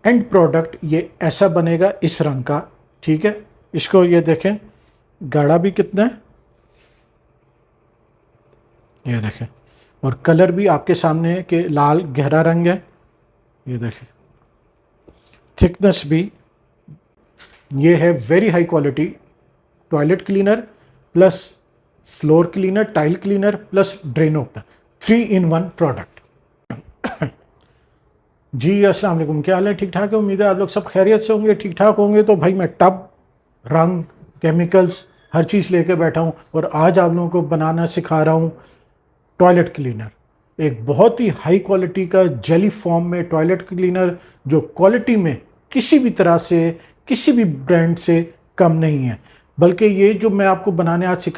And product ये ऐसा बनेगा, इस रंग का, ठीक है। इसको ये देखें, गाढ़ा भी कितना है, ये देखें, और कलर भी आपके सामने है कि लाल गहरा रंग है, ये देखें। थिकनेस भी ये है very high quality toilet cleaner plus floor cleaner, tile cleaner plus drain opener, 3-in-1 product. जी अस्सलाम वालेकुम, क्या हाल है? ठीक ठाक है, उम्मीद है आप लोग सब खैरियत से होंगे, ठीक ठाक होंगे। तो भाई मैं टब, रंग, केमिकल्स, हर चीज़ लेके बैठा हूँ और आज आप लोगों को बनाना सिखा रहा हूँ टॉयलेट क्लीनर। एक बहुत ही हाई क्वालिटी का जेली फॉर्म में टॉयलेट क्लीनर, जो क्वालिटी में किसी भी तरह से, किसी भी ब्रांड से कम नहीं है। बल्कि ये जो मैं आपको बनाने आज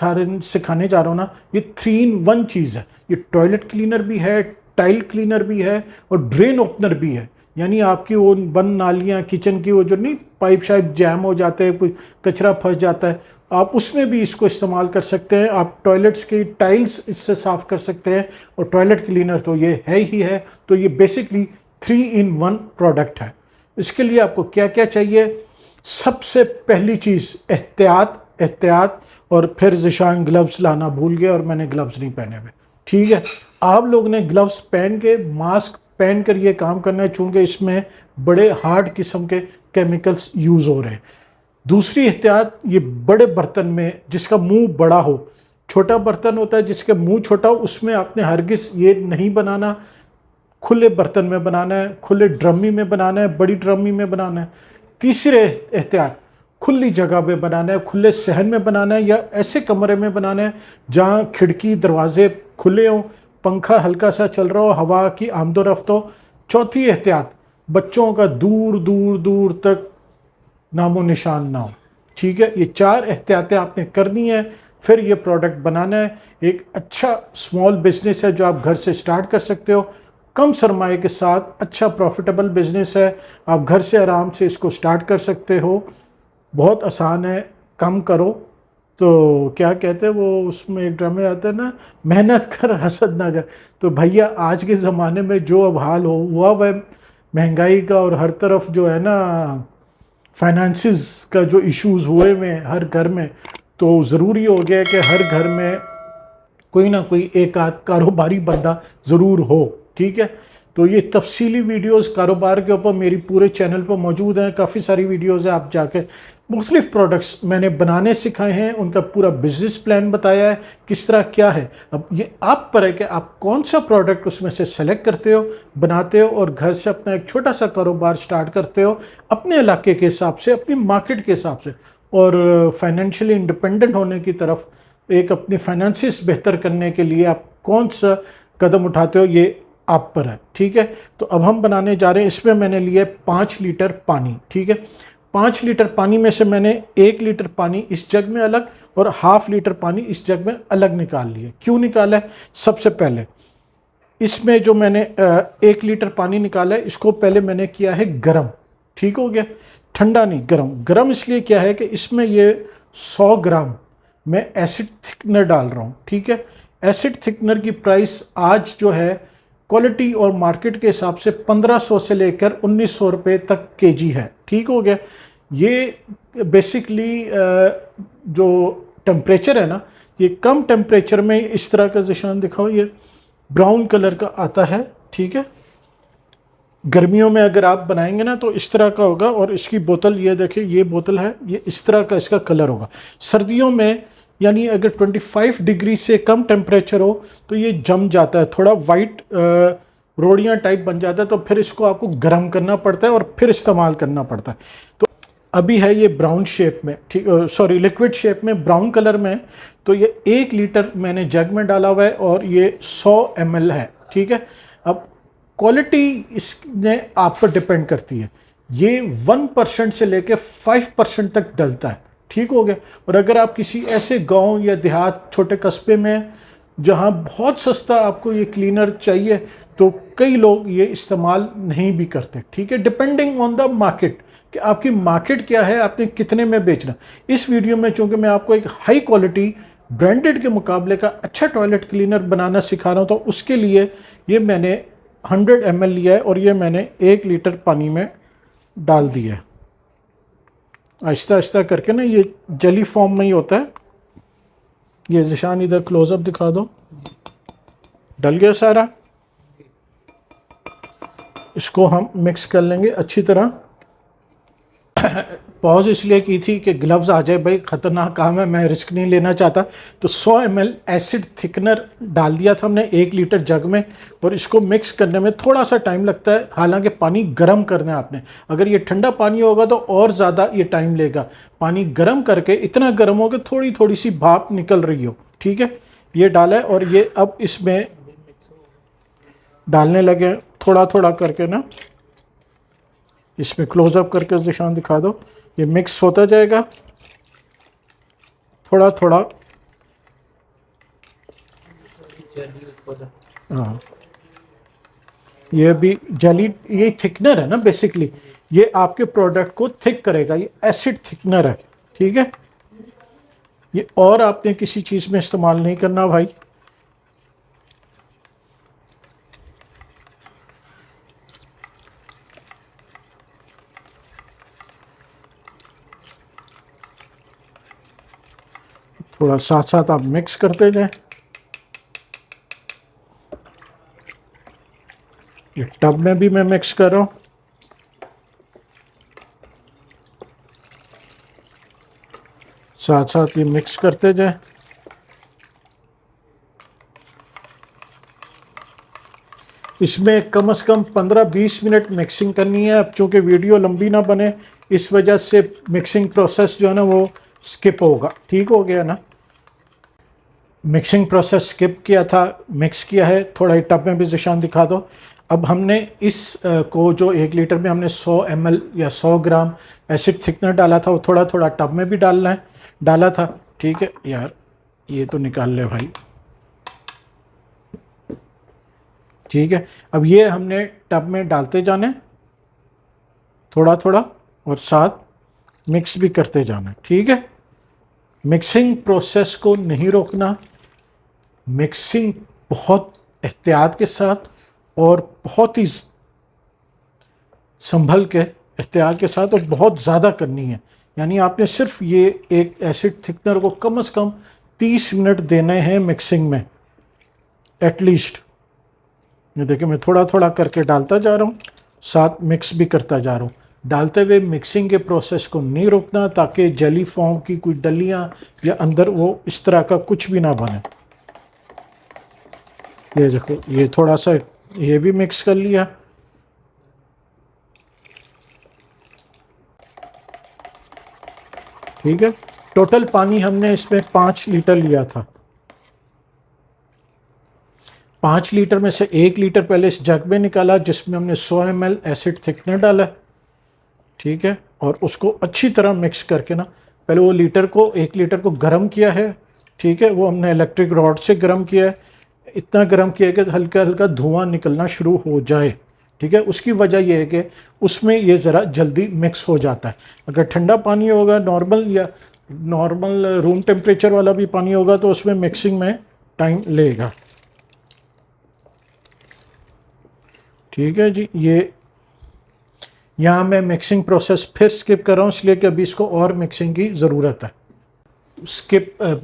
सिखाने जा रहा हूँ ना, ये 3-in-1 चीज़ है। ये टॉयलेट क्लीनर भी है, टाइल क्लीनर भी है और ड्रेन ओपनर भी है। यानी आपकी वो बंद नालियाँ, किचन की वो जो नहीं पाइप शाइप जैम हो जाते हैं, कोई कचरा फंस जाता है, आप उसमें भी इसको इस्तेमाल कर सकते हैं। आप टॉयलेट्स की टाइल्स इससे साफ़ कर सकते हैं और टॉयलेट क्लीनर तो ये है ही है। तो ये बेसिकली 3-in-1 प्रोडक्ट है। इसके लिए आपको क्या क्या चाहिए? सबसे पहली चीज़ एहतियात। और फिर ज़िशान ग्लव्स लाना भूल गया और मैंने ग्लव्स नहीं पहने हुए, ठीक है। आप लोग ने ग्लव्स पहन के, मास्क पहन कर ये काम करना है, चूँकि इसमें बड़े हार्ड किस्म के केमिकल्स यूज़ हो रहे हैं। दूसरी एहतियात, ये बड़े बर्तन में जिसका मुंह बड़ा हो, छोटा बर्तन होता है जिसका मुंह छोटा हो, उसमें आपने हरगिज़ ये नहीं बनाना। खुले बर्तन में बनाना है, खुले ड्रमी में बनाना है, बड़ी ड्रमी में बनाना है। तीसरे एहतियात, खुली जगह पे बनाना है, खुले सहन में बनाना है या ऐसे कमरे में बनाना है जहाँ खिड़की दरवाजे खुले हों, पंखा हल्का सा चल रहा हो, हवा की आमदोरफ्त हो। चौथी एहतियात, बच्चों का दूर दूर दूर तक नामो निशान ना हो, ठीक है। ये 4 एहतियातें आपने करनी है, फिर ये प्रोडक्ट बनाना है। एक अच्छा स्मॉल बिजनेस है जो आप घर से स्टार्ट कर सकते हो, कम सरमाए के साथ अच्छा प्रॉफिटेबल बिजनेस है। आप घर से आराम से इसको स्टार्ट कर सकते हो, बहुत आसान है। कम करो तो क्या कहते हैं वो, उसमें एक ड्रामे आता है ना, मेहनत कर हसद ना कर। तो भैया आज के ज़माने में जो अब हाल हुआ वह महंगाई का, और हर तरफ जो है ना फाइनेंसिस का जो इश्यूज़ हुए में हर घर में, तो ज़रूरी हो गया कि हर घर में कोई ना कोई एक आध कारोबारी बंदा ज़रूर हो, ठीक है। तो ये तफसीली वीडियोस कारोबार के ऊपर मेरी पूरे चैनल पर मौजूद हैं, काफ़ी सारी वीडियोस हैं। आप जाके मुख्तलिफ़ प्रोडक्ट्स मैंने बनाने सिखाए हैं, उनका पूरा बिजनेस प्लान बताया है किस तरह क्या है। अब ये आप पर है कि आप कौन सा प्रोडक्ट उसमें से सेलेक्ट करते हो, बनाते हो और घर से अपना एक छोटा सा कारोबार स्टार्ट करते हो, अपने इलाके के हिसाब से, अपनी मार्केट के हिसाब से, और फाइनेंशियली इंडिपेंडेंट होने की तरफ, एक अपनी फाइनेंसिस बेहतर करने के लिए आप कौन सा कदम उठाते हो, ये आप पर है, ठीक है। तो अब हम बनाने जा रहे हैं। इसमें मैंने लिए 5 लीटर पानी, ठीक है। 5 लीटर पानी में से मैंने 1 लीटर पानी इस जग में अलग और ½ लीटर पानी इस जग में अलग निकाल लिए। क्यों निकाला है? सबसे पहले इसमें जो मैंने 1 लीटर पानी निकाला है, इसको पहले मैंने किया है गरम, ठीक हो गया, ठंडा नहीं, गरम। गरम इसलिए किया है कि इसमें ये 100 ग्राम मैं एसिड थिकनर डाल रहा हूँ, ठीक है। एसिड थिकनर की प्राइस आज जो है क्वालिटी और मार्केट के हिसाब से 1500 से लेकर 1900 रुपये तक केजी है, ठीक हो गया। ये बेसिकली जो टेम्परेचर है ना, ये कम टेम्परेचर में इस तरह का निशान दिखाओ, ये ब्राउन कलर का आता है, ठीक है। गर्मियों में अगर आप बनाएंगे ना तो इस तरह का होगा, और इसकी बोतल ये देखिए, ये बोतल है, ये इस तरह का इसका कलर होगा। सर्दियों में यानी अगर 25 डिग्री से कम टेम्परेचर हो तो ये जम जाता है, थोड़ा वाइट रोड़ियाँ टाइप बन जाता है, तो फिर इसको आपको गर्म करना पड़ता है और फिर इस्तेमाल करना पड़ता है। तो अभी है ये ब्राउन शेप में, ठीक, सॉरी लिक्विड शेप में, ब्राउन कलर में। तो ये 1 लीटर मैंने जग में डाला हुआ है और ये 100 ml है, ठीक है। अब क्वालिटी इसने आप पर डिपेंड करती है, ये 1% से लेकर 5% तक डलता है, ठीक हो गया। और अगर आप किसी ऐसे गांव या देहात, छोटे कस्बे में जहां बहुत सस्ता आपको ये क्लीनर चाहिए, तो कई लोग ये इस्तेमाल नहीं भी करते, ठीक है। डिपेंडिंग ऑन द मार्केट, कि आपकी मार्केट क्या है, आपने कितने में बेचना। इस वीडियो में चूंकि मैं आपको एक हाई क्वालिटी ब्रांडेड के मुकाबले का अच्छा टॉयलेट क्लीनर बनाना सिखा रहा हूँ, तो उसके लिए ये मैंने 100 ml लिया है और ये मैंने 1 लीटर पानी में डाल दिया। आहिस्ता आहिस्ता करके ना, ये जली फॉर्म में ही होता है। ये ज़िशान इधर क्लोजअप दिखा दो, डल गया सारा। इसको हम मिक्स कर लेंगे अच्छी तरह। पॉज इसलिए की थी कि ग्लव्स आ जाए, भाई ख़तरनाक काम है, मैं रिस्क नहीं लेना चाहता। तो 100 ml एसिड थिकनर डाल दिया था हमने 1 लीटर जग में, और इसको मिक्स करने में थोड़ा सा टाइम लगता है। हालांकि पानी गर्म करना है आपने, अगर ये ठंडा पानी होगा तो और ज़्यादा ये टाइम लेगा। पानी गर्म करके, इतना गर्म हो कि थोड़ी थोड़ी सी भाप निकल रही हो, ठीक है। ये डाला है और ये अब इसमें डालने लगे थोड़ा थोड़ा करके ना। इसमें क्लोजअप करके निशान दिखा दो। ये मिक्स होता जाएगा थोड़ा थोड़ा। हाँ, ये भी जली, ये थिकनर है ना बेसिकली, ये आपके प्रोडक्ट को थिक करेगा। ये एसिड थिकनर है, ठीक है। ये और आपने किसी चीज़ में इस्तेमाल नहीं करना भाई। थोड़ा साथ साथ आप मिक्स करते जाएं। ये टब में भी मैं मिक्स कर रहा हूँ। साथ साथ ये मिक्स करते जाएं। इसमें कम से कम 15-20 मिनट मिक्सिंग करनी है। अब चूँकि वीडियो लंबी ना बने, इस वजह से मिक्सिंग प्रोसेस जो है ना वो स्किप होगा। ठीक हो गया ना। मिक्सिंग प्रोसेस स्किप किया था, मिक्स किया है। थोड़ा ही टब में भी निशान दिखा दो। अब हमने इस को जो 1 लीटर में हमने 100 ml या 100 ग्राम एसिड थिकनर डाला था, वो थोड़ा थोड़ा टब में भी डाला था, ठीक है। यार ये तो निकाल ले भाई, ठीक है। अब ये हमने टब में डालते जाने थोड़ा थोड़ा, और साथ मिक्स भी करते जाना, ठीक है। मिक्सिंग प्रोसेस को नहीं रोकना। मिक्सिंग बहुत एहतियात के साथ और बहुत ही संभल के, एहतियात के साथ, और बहुत ज़्यादा करनी है। यानी आपने सिर्फ ये एक एसिड थिकनर को कम से कम 30 मिनट देने हैं मिक्सिंग में एटलीस्ट। ये देखिए मैं थोड़ा थोड़ा करके डालता जा रहा हूँ, साथ मिक्स भी करता जा रहा हूँ। डालते हुए मिक्सिंग के प्रोसेस को नहीं रोकना, ताकि जेली फॉर्म की कोई डलियाँ या अंदर वो इस तरह का कुछ भी ना बने। ये देखो, ये थोड़ा सा ये भी मिक्स कर लिया, ठीक है। टोटल पानी हमने इसमें 5 लीटर लिया था। 5 लीटर में से 1 लीटर पहले इस जग में निकाला, जिसमें हमने 100 ml एसिड थिकनर डाला, ठीक है। और उसको अच्छी तरह मिक्स करके ना, पहले वो लीटर को 1 लीटर को गर्म किया है, ठीक है। वो हमने इलेक्ट्रिक रॉड से गर्म किया है। इतना गर्म किया कि हल्का हल्का धुआं निकलना शुरू हो जाए, ठीक है। उसकी वजह यह है कि उसमें ये ज़रा जल्दी मिक्स हो जाता है। अगर ठंडा पानी होगा, नॉर्मल रूम टेम्परेचर वाला भी पानी होगा, तो उसमें मिक्सिंग में टाइम लेगा, ठीक है जी। ये यहाँ मैं मिक्सिंग प्रोसेस फिर स्किप कर रहा हूँ, इसलिए कि अभी इसको और मिक्सिंग की ज़रूरत है।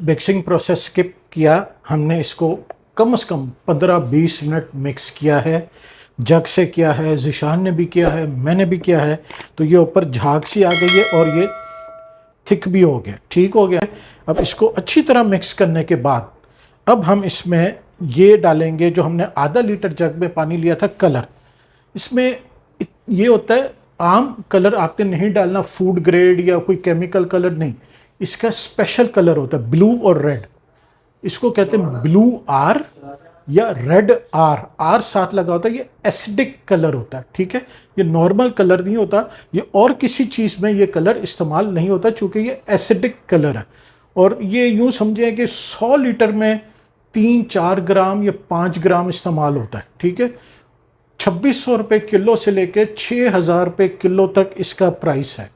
मिक्सिंग प्रोसेस स्किप किया हमने। इसको कम से कम 15-20 मिनट मिक्स किया है। जग से किया है, ज़िशान ने भी किया है, मैंने भी किया है। तो ये ऊपर झाग सी आ गई है और ये थिक भी हो गया, ठीक हो गया। अब इसको अच्छी तरह मिक्स करने के बाद अब हम इसमें ये डालेंगे जो हमने आधा लीटर जग में पानी लिया था, कलर। इसमें ये होता है, आम कलर आपने नहीं डालना, फूड ग्रेड या कोई केमिकल कलर नहीं। इसका स्पेशल कलर होता है ब्लू और रेड। इसको कहते हैं ब्लू आर या रेड आर। आर साथ लगा होता है। ये एसिडिक कलर होता है, ठीक है। ये नॉर्मल कलर नहीं होता। ये और किसी चीज़ में ये कलर इस्तेमाल नहीं होता, चूँकि ये एसिडिक कलर है। और ये यूँ समझें कि 100 लीटर में 3-4 ग्राम या 5 ग्राम इस्तेमाल होता है, ठीक है। 2600 रुपये किलो से लेके 6000 रुपये किलो तक इसका प्राइस है।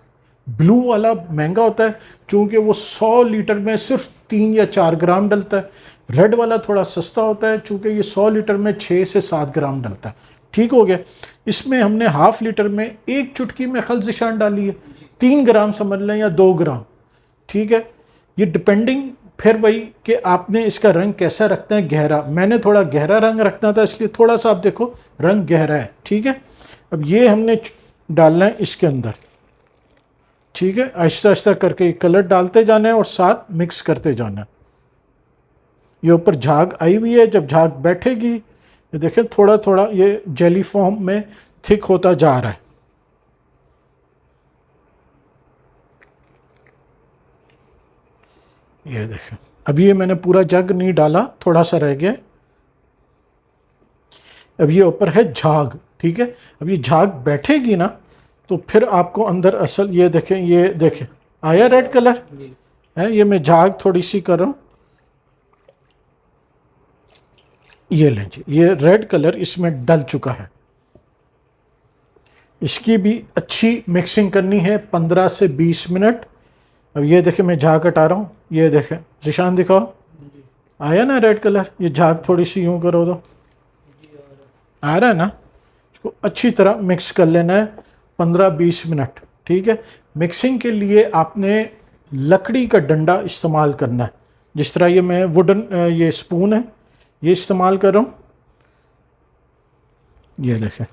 ब्लू वाला महंगा होता है, चूँकि वो 100 लीटर में सिर्फ 3 या 4 ग्राम डलता है। रेड वाला थोड़ा सस्ता होता है, चूँकि ये 100 लीटर में 6 से 7 ग्राम डलता है, ठीक हो गया। इसमें हमने हाफ लीटर में 1 चुटकी में खल ज़िशान डाली है, 3 ग्राम समझ लें या 2 ग्राम, ठीक है। ये डिपेंडिंग फिर वही कि आपने इसका रंग कैसा रखना है, गहरा। मैंने थोड़ा गहरा रंग रखना था इसलिए थोड़ा सा आप देखो रंग गहरा है, ठीक है। अब ये हमने डालना है इसके अंदर, ठीक है। आहिस्ता आहिस्ता करके कलर डालते जाना है और साथ मिक्स करते जाना है। ये ऊपर झाग आई हुई है, जब झाग बैठेगी ये देखें थोड़ा थोड़ा ये जेली फॉर्म में थिक होता जा रहा है। ये देखें, अब ये मैंने पूरा जग नहीं डाला, थोड़ा सा रह गया। अब ये ऊपर है झाग, ठीक है। अब ये झाग बैठेगी ना तो फिर आपको अंदर असल ये देखें आया रेड कलर है। ये मैं झाग थोड़ी सी कर रहा हूँ, ये लें जी, ये रेड कलर इसमें डल चुका है। इसकी भी अच्छी मिक्सिंग करनी है 15 से 20 मिनट। अब ये देखें मैं झाग हटा रहा हूँ, ये देखें ज़िशान दिखाओ, आया ना रेड कलर। ये झाग थोड़ी सी यूँ करो तो आ रहा है ना। इसको अच्छी तरह मिक्स कर लेना है 15-20 मिनट, ठीक है। मिक्सिंग के लिए आपने लकड़ी का डंडा इस्तेमाल करना है, जिस तरह ये मैं वुडन ये स्पून है ये इस्तेमाल कर रहा हूँ। ये देखें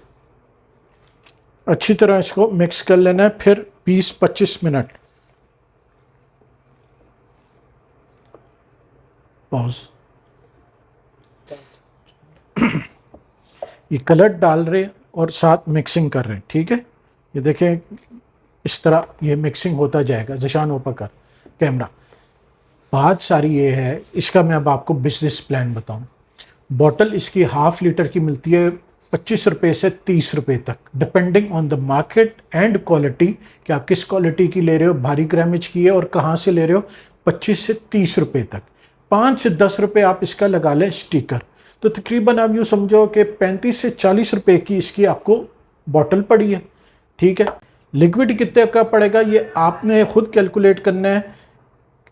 अच्छी तरह इसको मिक्स कर लेना है, फिर 20-25 मिनट। पॉज। ये कलर डाल रहे और साथ मिक्सिंग कर रहे हैं, ठीक है। ये देखें इस तरह ये मिक्सिंग होता जाएगा। ज़िशान ऊपर कर कैमरा। बात सारी ये है, इसका मैं अब आपको बिजनेस प्लान बताऊं। बॉटल इसकी हाफ लीटर की मिलती है 25 रुपये से 30 रुपये तक, depending on the market and quality, कि आप किस क्वालिटी की ले रहे हो, भारी ग्रामेज की है और कहाँ से ले रहे हो। 25 से 30 रुपये तक, 5 से 10 रुपये आप इसका लगा लें स्टिकर, तो तकरीबन आप यूँ समझो कि 35 से 40 रुपये की इसकी आपको बॉटल पड़ी है, ठीक है। लिक्विड कितने का पड़ेगा ये आपने खुद कैलकुलेट करना है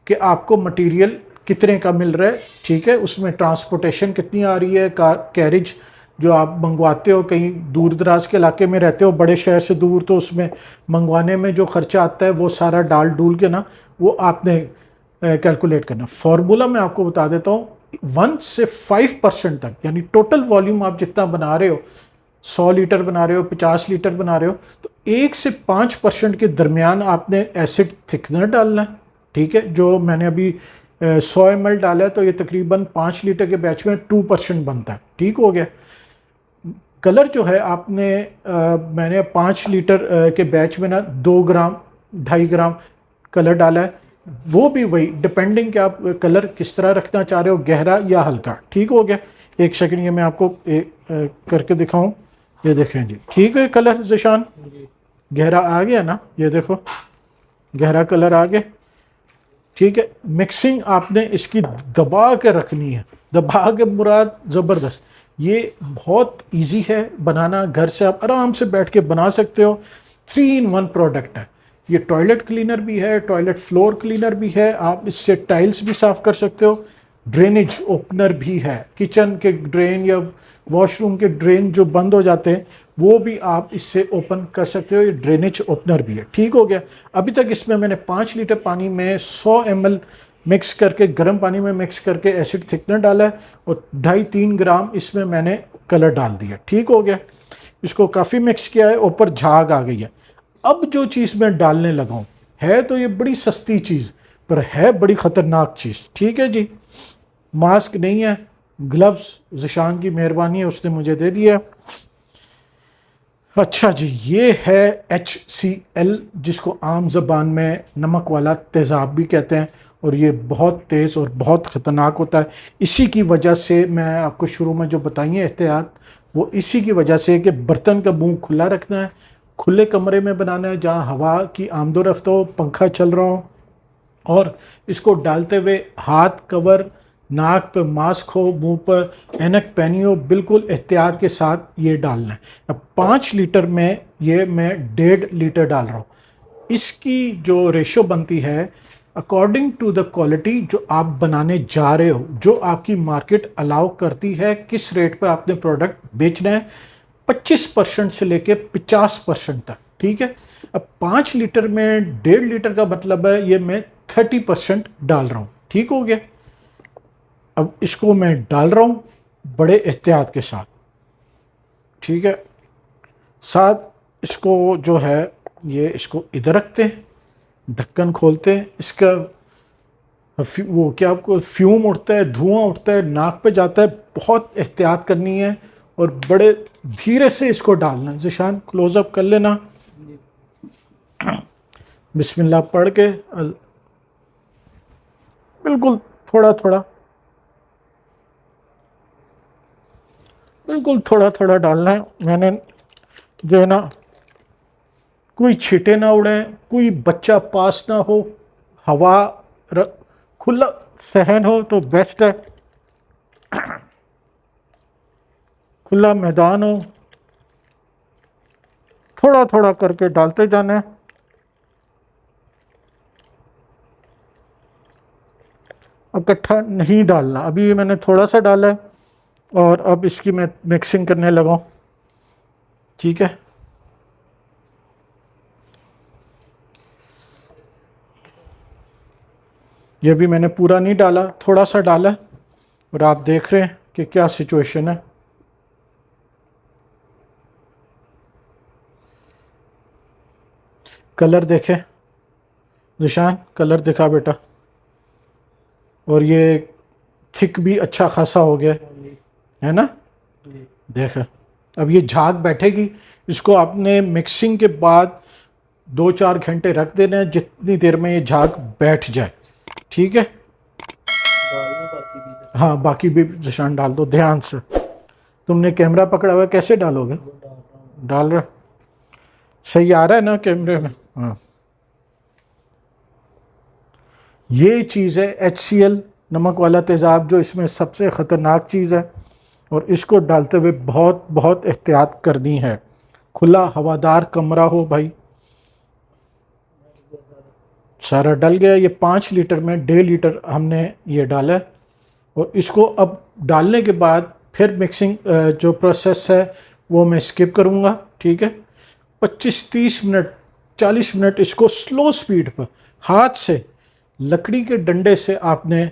कि आपको मटेरियल कितने का मिल रहा है, ठीक है। उसमें ट्रांसपोर्टेशन कितनी आ रही है, कैरेज जो आप मंगवाते हो, कहीं दूर दराज के इलाके में रहते हो, बड़े शहर से दूर, तो उसमें मंगवाने में जो खर्चा आता है वो सारा डाल डूल के ना वो आपने कैलकुलेट करना। फार्मूला मैं आपको बता देता हूँ, 1 से 5% तक, यानी टोटल वॉल्यूम आप जितना बना रहे हो, 100 लीटर बना रहे हो, 50 लीटर बना रहे हो, तो 1 से 5% के दरमियान आपने एसिड थिकनर डालना है, ठीक है। जो मैंने अभी 100 ml डाला है तो ये तकरीबन 5 लीटर के बैच में 2% बनता है, ठीक हो गया। कलर जो है आपने मैंने 5 लीटर के बैच में ना 2 ग्राम 2.5 ग्राम कलर डाला है, वो भी वही डिपेंडिंग कि आप कलर किस तरह रखना चाह रहे हो, गहरा या हल्का, ठीक हो गया। एक सेकंड ये मैं आपको करके दिखाऊं, ये देखें जी, ठीक है। कलर ज़िशान गहरा आ गया ना, ये देखो गहरा कलर आ गया, ठीक है। मिक्सिंग आपने इसकी दबा के रखनी है, दबा के मुराद ज़बरदस्त। ये बहुत इजी है बनाना, घर से आप आराम से बैठ के बना सकते हो। 3-in-1 प्रोडक्ट है ये। टॉयलेट क्लीनर भी है, टॉयलेट फ्लोर क्लीनर भी है, आप इससे टाइल्स भी साफ़ कर सकते हो, ड्रेनेज ओपनर भी है। किचन के ड्रेन या वॉशरूम के ड्रेन जो बंद हो जाते हैं वो भी आप इससे ओपन कर सकते हो, ये ड्रेनेज ओपनर भी है, ठीक हो गया। अभी तक इसमें मैंने 5 लीटर पानी में 100 ml मिक्स करके, गर्म पानी में मिक्स करके एसिड थिकनर डाला है और 2.5-3 ग्राम इसमें मैंने कलर डाल दिया, ठीक हो गया। इसको काफ़ी मिक्स किया है, ऊपर झाग आ गई है। अब जो चीज़ मैं डालने लगा हूँ है तो ये बड़ी सस्ती चीज़, पर है बड़ी ख़तरनाक चीज़, ठीक है जी। मास्क नहीं है, ग्लव्स ज़िशान की मेहरबानी है, उसने मुझे दे दिया। अच्छा जी, ये है HCl, जिसको आम ज़बान में नमक वाला तेज़ाब भी कहते हैं, और ये बहुत तेज़ और बहुत ख़तरनाक होता है। इसी की वजह से मैं आपको शुरू में जो बताई है एहतियात, वो इसी की वजह से कि बर्तन का मुंह खुला रखना है, खुले कमरे में बनाना है जहाँ हवा की आमदोरफ्त हो, पंखा चल रहा हो, और इसको डालते हुए हाथ कवर, नाक पे मास्क हो, मुंह पर ऐनक पहनी हो, बिल्कुल एहतियात के साथ ये डालना है। अब 5 लीटर में ये मैं 1.5 लीटर डाल रहा हूँ। इसकी जो रेशो बनती है अकॉर्डिंग टू द क्वालिटी जो आप बनाने जा रहे हो, जो आपकी मार्केट अलाउ करती है, किस रेट पर आपने प्रोडक्ट बेचना है, 25% से लेके 50% तक, ठीक है। अब 5 लीटर में 1.5 लीटर का मतलब है ये मैं 30% डाल रहा हूँ, ठीक हो गया। अब इसको मैं डाल रहा हूँ बड़े एहतियात के साथ, ठीक है। साथ इसको जो है ये इसको इधर रखते हैं, ढक्कन खोलते हैं, इसका वो क्या आपको फ्यूम उठता है, धुआं उठता है, नाक पे जाता है, बहुत एहतियात करनी है और बड़े धीरे से इसको डालना है। ज़िशान क्लोज़अप कर लेना, बिस्मिल्लाह पढ़ के बिल्कुल थोड़ा थोड़ा, बिल्कुल थोड़ा थोड़ा डालना है। मैंने जो है ना, कोई छींटे ना उड़े, कोई बच्चा पास ना हो, हवा खुला सहन हो तो बेस्ट है, खुला मैदान हो, थोड़ा थोड़ा करके डालते जाना है। इकट्ठा नहीं डालना, अभी मैंने थोड़ा सा डाला है और अब इसकी मैं मिक्सिंग करने लगा हूँ, ठीक है। ये भी मैंने पूरा नहीं डाला, थोड़ा सा डाला है और आप देख रहे हैं कि क्या सिचुएशन है। कलर देखें ज़िशान, कलर दिखा बेटा, और ये थिक भी अच्छा खासा हो गया है ना, देख। अब ये झाग बैठेगी, इसको आपने मिक्सिंग के बाद 2-4 घंटे रख देना है, जितनी देर में ये झाग बैठ जाए, ठीक है। हाँ बाकी भी ज़िशान डाल दो ध्यान से। तुमने कैमरा पकड़ा हुआ है, कैसे डालोगे? डाल रहे, सही आ रहा है ना कैमरे में? हाँ, ये चीज़ है HCl, नमक वाला तेज़ाब, जो इसमें सबसे ख़तरनाक चीज़ है, और इसको डालते हुए बहुत बहुत एहतियात करनी है। खुला हवादार कमरा हो भाई। सारा डल गया। ये 5 लीटर में 1.5 लीटर हमने ये डाला है, और इसको अब डालने के बाद फिर मिक्सिंग जो प्रोसेस है वो मैं स्किप करूँगा, ठीक है। 25-30 मिनट 40 मिनट इसको स्लो स्पीड पर हाथ से, लकड़ी के डंडे से आपने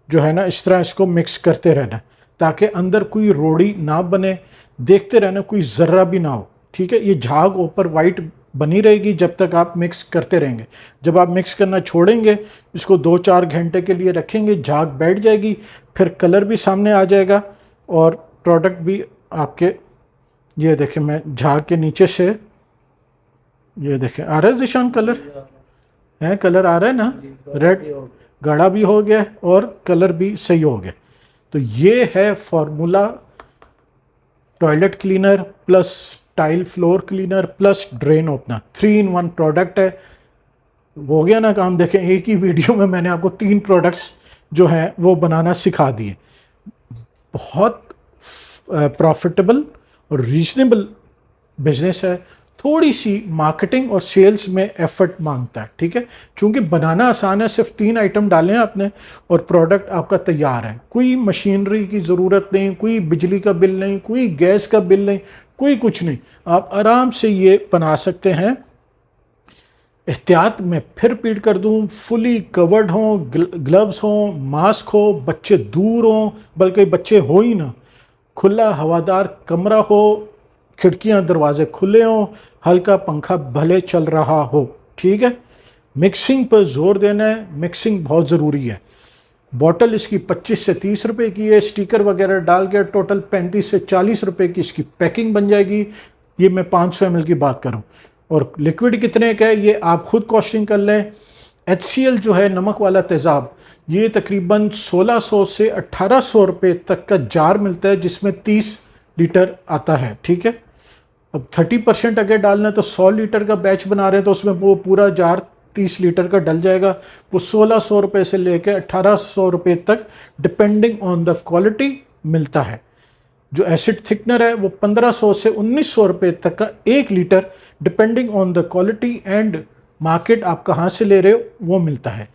जो है ना इस तरह इसको मिक्स करते रहना, ताकि अंदर कोई रोड़ी ना बने, देखते रहना कोई ज़र्रा भी ना हो, ठीक है। ये झाग ऊपर वाइट बनी रहेगी जब तक आप मिक्स करते रहेंगे। जब आप मिक्स करना छोड़ेंगे, इसको 2-4 घंटे के लिए रखेंगे, झाग बैठ जाएगी, फिर कलर भी सामने आ जाएगा और प्रोडक्ट भी आपके, ये देखें मैं झाग के नीचे से, ये देखें आ रहा है ज़िशान, कलर है, कलर आ रहा है ना, रेड गाढ़ा भी हो गया और कलर भी सही हो गया। तो ये है formula toilet cleaner plus tile floor cleaner plus drain opener, 3 in 1 product है। हो गया ना काम। देखें एक ही वीडियो में मैंने आपको 3 प्रोडक्ट्स जो हैं वो बनाना सिखा दिए। बहुत प्रॉफिटेबल और रीजनेबल बिजनेस है। थोड़ी सी मार्केटिंग और सेल्स में एफर्ट मांगता है, ठीक है। चूंकि बनाना आसान है, सिर्फ 3 आइटम डालें आपने और प्रोडक्ट आपका तैयार है। कोई मशीनरी की ज़रूरत नहीं, कोई बिजली का बिल नहीं, कोई गैस का बिल नहीं, कोई कुछ नहीं। आप आराम से ये बना सकते हैं। एहतियात में फिर रिपीट कर दूं, फुली कवर्ड हों, ग्लव्स हों, मास्क हो, बच्चे दूर हों, बल्कि बच्चे हो ही ना, खुला हवादार कमरा हो, खिड़कियां दरवाजे खुले हों, हल्का पंखा भले चल रहा हो, ठीक है। मिक्सिंग पर जोर देना है, मिक्सिंग बहुत ज़रूरी है। बॉटल इसकी 25 से 30 रुपए की है, स्टिकर वगैरह डाल के टोटल 35 से 40 रुपए की इसकी पैकिंग बन जाएगी। ये मैं 500 ml की बात करूं। और लिक्विड कितने का है ये आप खुद कॉस्टिंग कर लें। HCl जो है नमक वाला तेज़ाब, ये तकरीबन 1600 से 1800 रुपए तक का जार मिलता है, जिसमें 30 लीटर आता है, ठीक है। अब 30% अगर डालना है तो 100 लीटर का बैच बना रहे हैं तो उसमें वो पूरा जार 30 लीटर का डल जाएगा। वो 1600 रुपये से लेकर 1800 रुपये तक डिपेंडिंग ऑन द क्वालिटी मिलता है। जो एसिड थिकनर है वो 1500 से 1900 रुपये तक का 1 litre depending on the quality and market आप कहाँ से ले रहे हो वो मिलता है।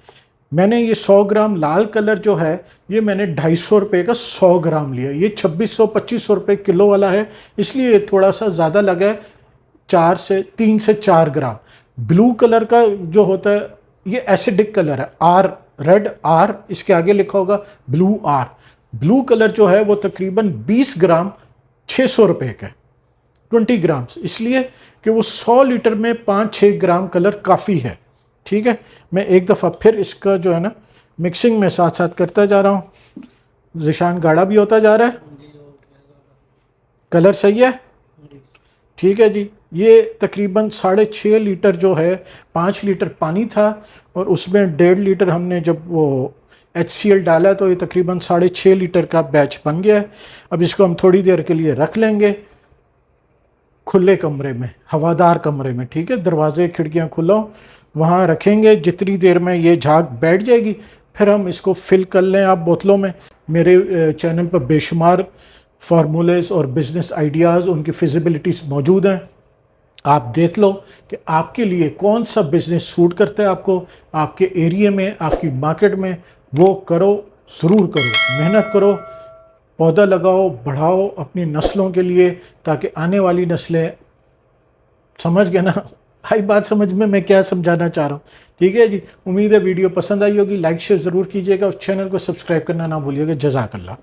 मैंने ये 100 ग्राम लाल कलर जो है ये मैंने 250 रुपये का 100 ग्राम लिया। ये 2600-2500 रुपये किलो वाला है, इसलिए ये थोड़ा सा ज़्यादा लगा है, 3 से 4 ग्राम। ब्लू कलर का जो होता है ये एसिडिक कलर है, आर, रेड आर, इसके आगे लिखा होगा ब्लू आर। ब्लू कलर जो है वो तकरीबन 20 ग्राम 600 रुपये का, 20 ग्राम, इसलिए कि वो 100 लीटर में 5-6 ग्राम कलर काफ़ी है। ठीक है, मैं एक दफ़ा फिर इसका जो है ना मिक्सिंग में साथ साथ करता जा रहा हूँ। ज़िशान गाढ़ा भी होता जा रहा है, कलर सही है, ठीक है जी। ये तकरीबन 6.5 लीटर जो है, 5 लीटर पानी था और उसमें 1.5 लीटर हमने जब वो HCl डाला तो ये तकरीबन 6.5 लीटर का बैच बन गया है। अब इसको हम थोड़ी देर के लिए रख लेंगे खुले कमरे में, हवादार कमरे में, ठीक है, दरवाजे खिड़कियां खुला वहाँ रखेंगे। जितनी देर में ये झाग बैठ जाएगी फिर हम इसको फिल कर लें आप बोतलों में। मेरे चैनल पर बेशुमार फार्मूलेस और बिजनेस आइडियाज़, उनकी फिजिबिलिटीज़ मौजूद हैं। आप देख लो कि आपके लिए कौन सा बिज़नेस सूट करता है, आपको आपके एरिया में, आपकी मार्केट में, वो करो, ज़रूर करो, मेहनत करो, पौधा लगाओ, बढ़ाओ अपनी नस्लों के लिए, ताकि आने वाली नस्लें, समझ गए ना, आई बात समझ में मैं क्या समझाना चाह रहा हूँ। ठीक है जी, उम्मीद है वीडियो पसंद आई होगी। लाइक शेयर ज़रूर कीजिएगा, उस चैनल को सब्सक्राइब करना ना भूलिएगा। जज़ाकल्लाह।